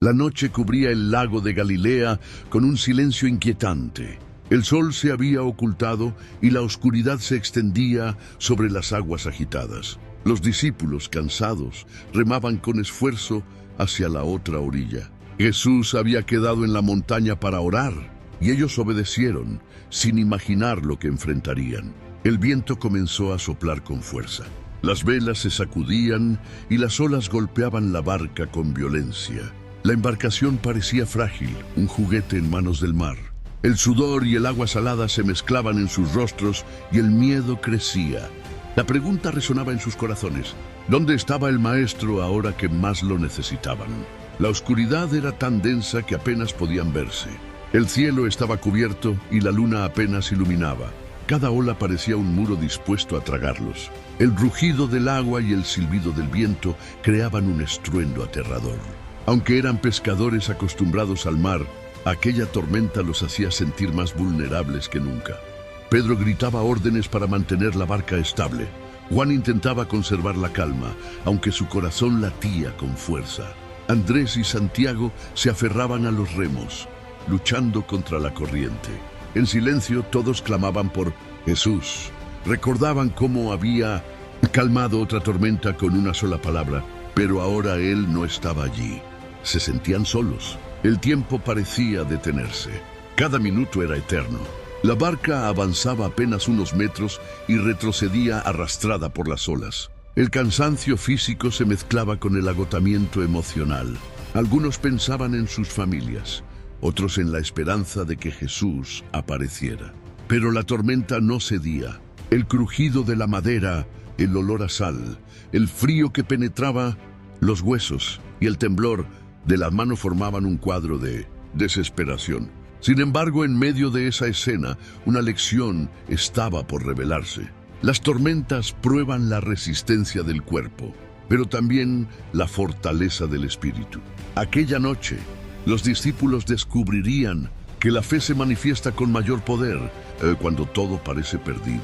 La noche cubría el lago de Galilea con un silencio inquietante. El sol se había ocultado y la oscuridad se extendía sobre las aguas agitadas. Los discípulos, cansados, remaban con esfuerzo hacia la otra orilla. Jesús había quedado en la montaña para orar, y ellos obedecieron, sin imaginar lo que enfrentarían. El viento comenzó a soplar con fuerza. Las velas se sacudían y las olas golpeaban la barca con violencia. La embarcación parecía frágil, un juguete en manos del mar. El sudor y el agua salada se mezclaban en sus rostros y el miedo crecía. La pregunta resonaba en sus corazones: ¿dónde estaba el maestro ahora que más lo necesitaban? La oscuridad era tan densa que apenas podían verse. El cielo estaba cubierto y la luna apenas iluminaba. Cada ola parecía un muro dispuesto a tragarlos. El rugido del agua y el silbido del viento creaban un estruendo aterrador. Aunque eran pescadores acostumbrados al mar, aquella tormenta los hacía sentir más vulnerables que nunca. Pedro gritaba órdenes para mantener la barca estable. Juan intentaba conservar la calma, aunque su corazón latía con fuerza. Andrés y Santiago se aferraban a los remos, luchando contra la corriente. En silencio todos clamaban por Jesús. Recordaban cómo había calmado otra tormenta con una sola palabra, pero ahora Él no estaba allí. Se sentían solos. El tiempo parecía detenerse. Cada minuto era eterno. La barca avanzaba apenas unos metros y retrocedía arrastrada por las olas. El cansancio físico se mezclaba con el agotamiento emocional. Algunos pensaban en sus familias, otros en la esperanza de que Jesús apareciera. Pero la tormenta no cedía. El crujido de la madera, el olor a sal, el frío que penetraba los huesos y el temblor de las manos formaban un cuadro de desesperación. Sin embargo, en medio de esa escena, una lección estaba por revelarse. Las tormentas prueban la resistencia del cuerpo, pero también la fortaleza del espíritu. Aquella noche, los discípulos descubrirían que la fe se manifiesta con mayor poder cuando todo parece perdido.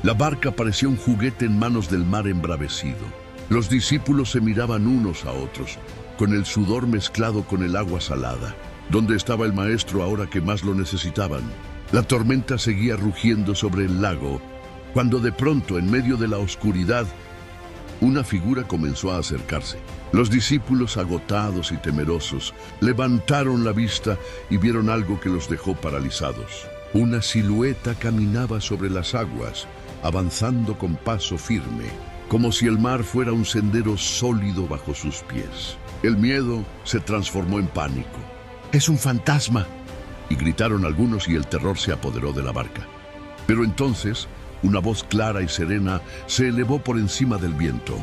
La barca parecía un juguete en manos del mar embravecido. Los discípulos se miraban unos a otros, con el sudor mezclado con el agua salada. ¿Dónde estaba el maestro ahora que más lo necesitaban? La tormenta seguía rugiendo sobre el lago, cuando de pronto, en medio de la oscuridad, una figura comenzó a acercarse. Los discípulos, agotados y temerosos, levantaron la vista y vieron algo que los dejó paralizados. Una silueta caminaba sobre las aguas, avanzando con paso firme, como si el mar fuera un sendero sólido bajo sus pies. El miedo se transformó en pánico. ¡Es un fantasma!, y gritaron algunos, y el terror se apoderó de la barca. Pero entonces, una voz clara y serena se elevó por encima del viento.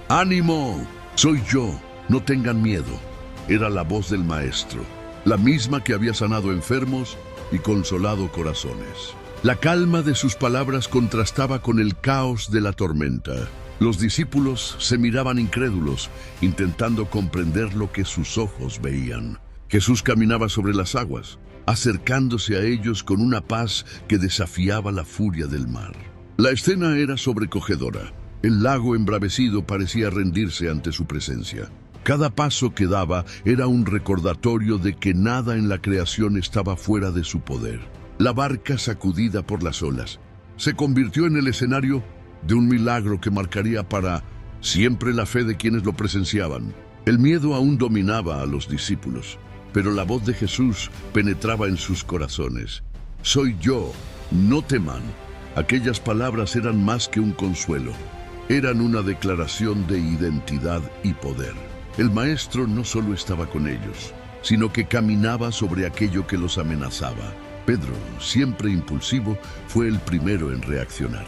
¡Ánimo! Soy yo, no tengan miedo. Era la voz del Maestro, la misma que había sanado enfermos y consolado corazones. La calma de sus palabras contrastaba con el caos de la tormenta. Los discípulos se miraban incrédulos, intentando comprender lo que sus ojos veían. Jesús caminaba sobre las aguas, acercándose a ellos con una paz que desafiaba la furia del mar. La escena era sobrecogedora. El lago embravecido parecía rendirse ante su presencia. Cada paso que daba era un recordatorio de que nada en la creación estaba fuera de su poder. La barca, sacudida por las olas, se convirtió en el escenario de un milagro que marcaría para siempre la fe de quienes lo presenciaban. El miedo aún dominaba a los discípulos, pero la voz de Jesús penetraba en sus corazones. «Soy yo, no teman». Aquellas palabras eran más que un consuelo. Eran una declaración de identidad y poder. El Maestro no solo estaba con ellos, sino que caminaba sobre aquello que los amenazaba. Pedro, siempre impulsivo, fue el primero en reaccionar.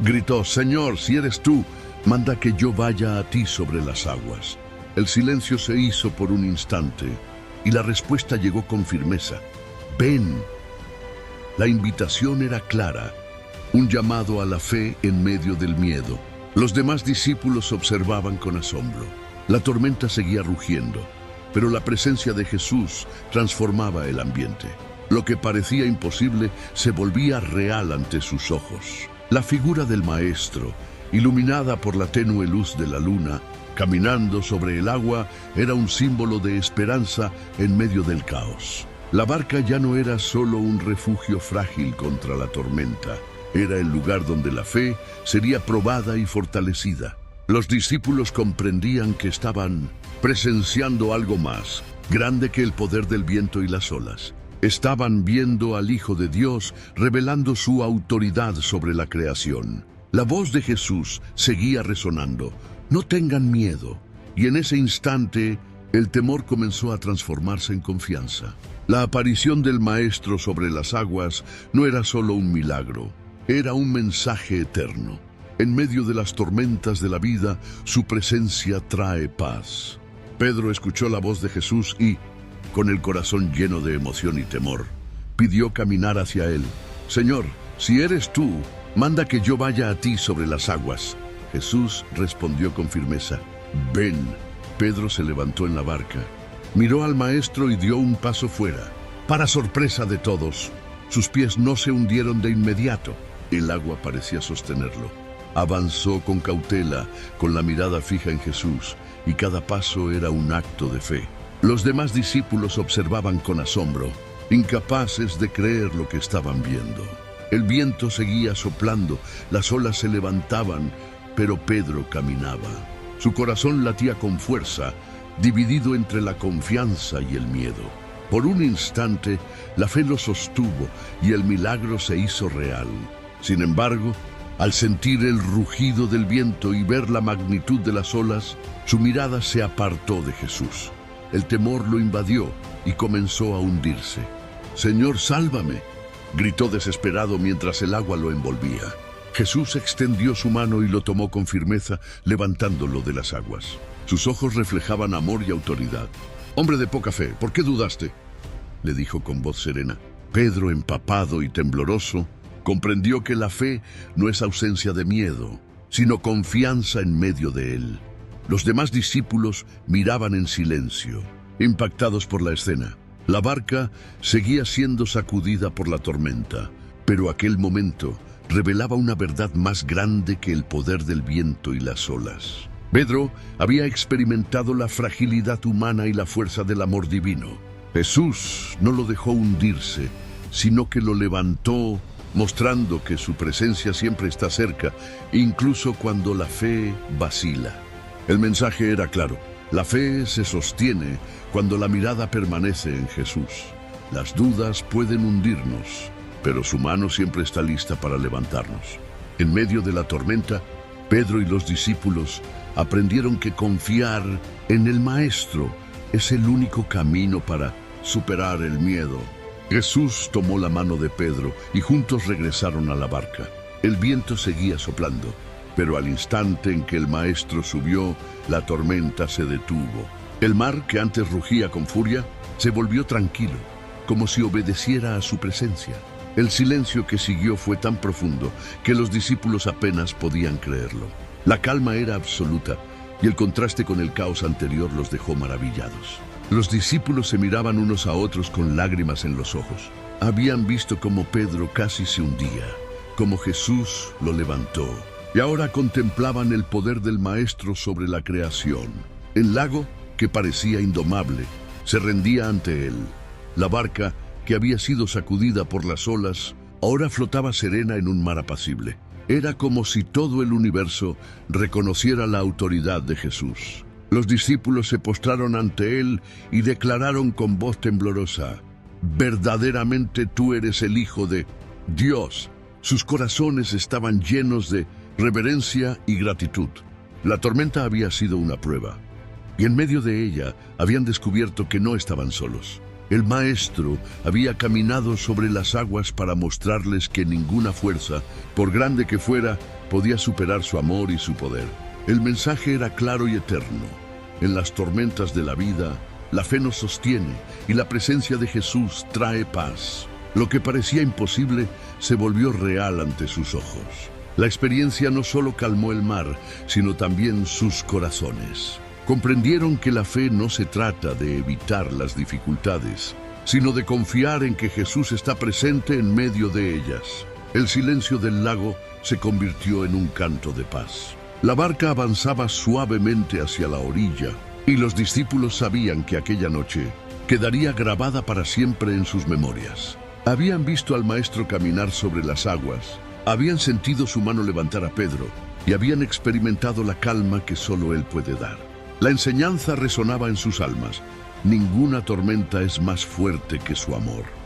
Gritó: «Señor, si eres tú, manda que yo vaya a ti sobre las aguas». El silencio se hizo por un instante y la respuesta llegó con firmeza: «Ven». La invitación era clara, un llamado a la fe en medio del miedo. Los demás discípulos observaban con asombro. La tormenta seguía rugiendo, pero la presencia de Jesús transformaba el ambiente. Lo que parecía imposible se volvía real ante sus ojos. La figura del Maestro, iluminada por la tenue luz de la luna, caminando sobre el agua, era un símbolo de esperanza en medio del caos. La barca ya no era solo un refugio frágil contra la tormenta, era el lugar donde la fe sería probada y fortalecida. Los discípulos comprendían que estaban presenciando algo más grande que el poder del viento y las olas. Estaban viendo al Hijo de Dios revelando su autoridad sobre la creación. La voz de Jesús seguía resonando: no tengan miedo. Y en ese instante, el temor comenzó a transformarse en confianza. La aparición del Maestro sobre las aguas no era solo un milagro, era un mensaje eterno. En medio de las tormentas de la vida, su presencia trae paz. Pedro escuchó la voz de Jesús y, con el corazón lleno de emoción y temor, pidió caminar hacia él. Señor, si eres tú, manda que yo vaya a ti sobre las aguas. Jesús respondió con firmeza: ven. Pedro se levantó en la barca, miró al Maestro y dio un paso fuera. Para sorpresa de todos, sus pies no se hundieron de inmediato. El agua parecía sostenerlo. Avanzó con cautela, con la mirada fija en Jesús, y cada paso era un acto de fe. Los demás discípulos observaban con asombro, incapaces de creer lo que estaban viendo. El viento seguía soplando, las olas se levantaban, pero Pedro caminaba. Su corazón latía con fuerza, dividido entre la confianza y el miedo. Por un instante, la fe lo sostuvo y el milagro se hizo real. Sin embargo, al sentir el rugido del viento y ver la magnitud de las olas, su mirada se apartó de Jesús. El temor lo invadió y comenzó a hundirse. «Señor, sálvame», gritó desesperado mientras el agua lo envolvía. Jesús extendió su mano y lo tomó con firmeza, levantándolo de las aguas. Sus ojos reflejaban amor y autoridad. «Hombre de poca fe, ¿por qué dudaste?», le dijo con voz serena. Pedro, empapado y tembloroso, comprendió que la fe no es ausencia de miedo, sino confianza en medio de él. Los demás discípulos miraban en silencio, impactados por la escena. La barca seguía siendo sacudida por la tormenta, pero aquel momento revelaba una verdad más grande que el poder del viento y las olas. Pedro había experimentado la fragilidad humana y la fuerza del amor divino. Jesús no lo dejó hundirse, sino que lo levantó, mostrando que su presencia siempre está cerca, incluso cuando la fe vacila. El mensaje era claro: la fe se sostiene cuando la mirada permanece en Jesús. Las dudas pueden hundirnos, pero su mano siempre está lista para levantarnos. En medio de la tormenta, Pedro y los discípulos aprendieron que confiar en el Maestro es el único camino para superar el miedo. Jesús tomó la mano de Pedro y juntos regresaron a la barca. El viento seguía soplando, pero al instante en que el Maestro subió, la tormenta se detuvo. El mar, que antes rugía con furia, se volvió tranquilo, como si obedeciera a su presencia. El silencio que siguió fue tan profundo que los discípulos apenas podían creerlo. La calma era absoluta y el contraste con el caos anterior los dejó maravillados. Los discípulos se miraban unos a otros con lágrimas en los ojos. Habían visto cómo Pedro casi se hundía, cómo Jesús lo levantó, y ahora contemplaban el poder del Maestro sobre la creación. El lago, que parecía indomable, se rendía ante él. La barca, que había sido sacudida por las olas, ahora flotaba serena en un mar apacible. Era como si todo el universo reconociera la autoridad de Jesús. Los discípulos se postraron ante él y declararon con voz temblorosa: «Verdaderamente tú eres el Hijo de Dios». Sus corazones estaban llenos de reverencia y gratitud. La tormenta había sido una prueba, y en medio de ella habían descubierto que no estaban solos. El Maestro había caminado sobre las aguas para mostrarles que ninguna fuerza, por grande que fuera, podía superar su amor y su poder. El mensaje era claro y eterno. En las tormentas de la vida, la fe nos sostiene y la presencia de Jesús trae paz. Lo que parecía imposible se volvió real ante sus ojos. La experiencia no solo calmó el mar, sino también sus corazones. Comprendieron que la fe no se trata de evitar las dificultades, sino de confiar en que Jesús está presente en medio de ellas. El silencio del lago se convirtió en un canto de paz. La barca avanzaba suavemente hacia la orilla, y los discípulos sabían que aquella noche quedaría grabada para siempre en sus memorias. Habían visto al Maestro caminar sobre las aguas, habían sentido su mano levantar a Pedro, y habían experimentado la calma que solo Él puede dar. La enseñanza resonaba en sus almas: ninguna tormenta es más fuerte que su amor.